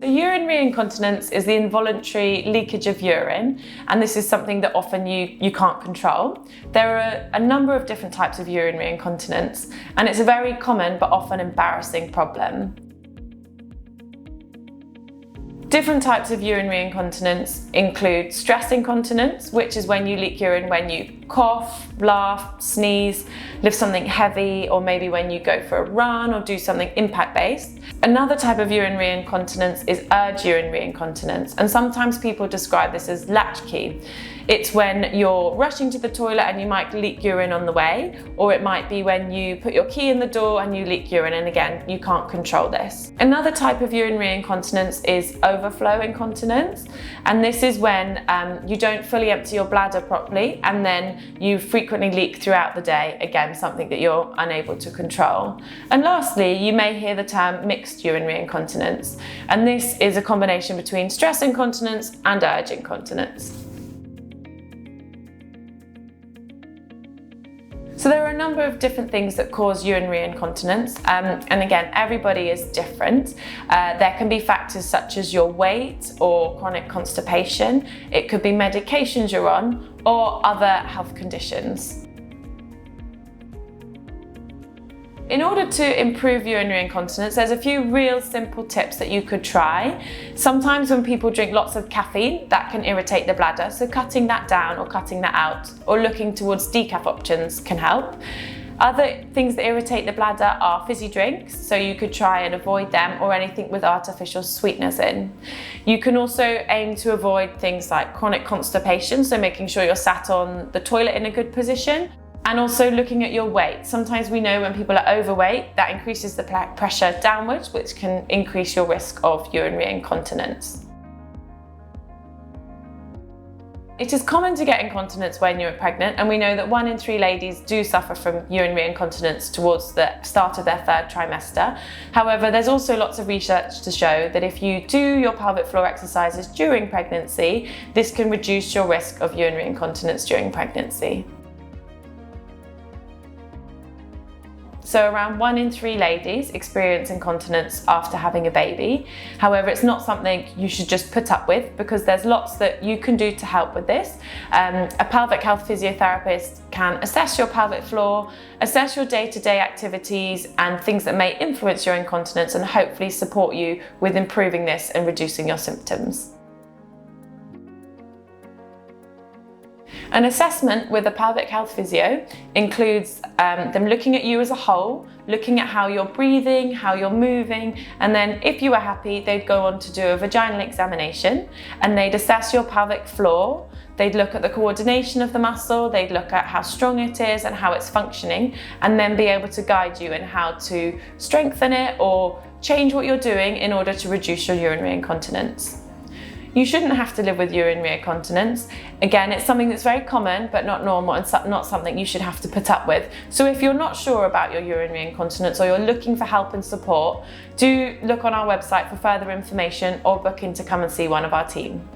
The urinary incontinence is the involuntary leakage of urine, and this is something that often you can't control. There are a number of different types of urinary incontinence, and it's a very common but often embarrassing problem. Different types of urinary incontinence include stress incontinence, which is when you leak urine when you cough, laugh, sneeze, lift something heavy, or maybe when you go for a run or do something impact-based. Another type of urinary incontinence is urge urinary incontinence, and sometimes people describe this as latchkey. It's when you're rushing to the toilet and you might leak urine on the way, or it might be when you put your key in the door and you leak urine, and again, you can't control this. Another type of urinary incontinence is overflow incontinence, and this is when you don't fully empty your bladder properly and then you frequently leak throughout the day, again, something that you're unable to control. And lastly, you may hear the term mixed urinary incontinence, and this is a combination between stress incontinence and urge incontinence. So there are a number of different things that cause urinary incontinence, and again, everybody is different. There can be factors such as your weight or chronic constipation. It could be medications you're on or other health conditions. In order to improve urinary incontinence, there's a few real simple tips that you could try. Sometimes when people drink lots of caffeine, that can irritate the bladder, so cutting that down or cutting that out or looking towards decaf options can help. Other things that irritate the bladder are fizzy drinks, so you could try and avoid them, or anything with artificial sweeteners in. You can also aim to avoid things like chronic constipation, so making sure you're sat on the toilet in a good position. And also looking at your weight. Sometimes we know when people are overweight, that increases the pressure downwards, which can increase your risk of urinary incontinence. It is common to get incontinence when you're pregnant, and we know that 1 in 3 ladies do suffer from urinary incontinence towards the start of their 3rd trimester. However, there's also lots of research to show that if you do your pelvic floor exercises during pregnancy, this can reduce your risk of urinary incontinence during pregnancy. So around 1 in 3 ladies experience incontinence after having a baby. However, it's not something you should just put up with, because there's lots that you can do to help with this. A pelvic health physiotherapist can assess your pelvic floor, assess your day-to-day activities and things that may influence your incontinence, and hopefully support you with improving this and reducing your symptoms. An assessment with a pelvic health physio includes them looking at you as a whole, looking at how you're breathing, how you're moving, and then if you are happy, they'd go on to do a vaginal examination, and they'd assess your pelvic floor. They'd look at the coordination of the muscle, they'd look at how strong it is and how it's functioning, and then be able to guide you in how to strengthen it or change what you're doing in order to reduce your urinary incontinence. You shouldn't have to live with urinary incontinence. Again, it's something that's very common but not normal, and not something you should have to put up with. So if you're not sure about your urinary incontinence, or you're looking for help and support, do look on our website for further information or book in to come and see one of our team.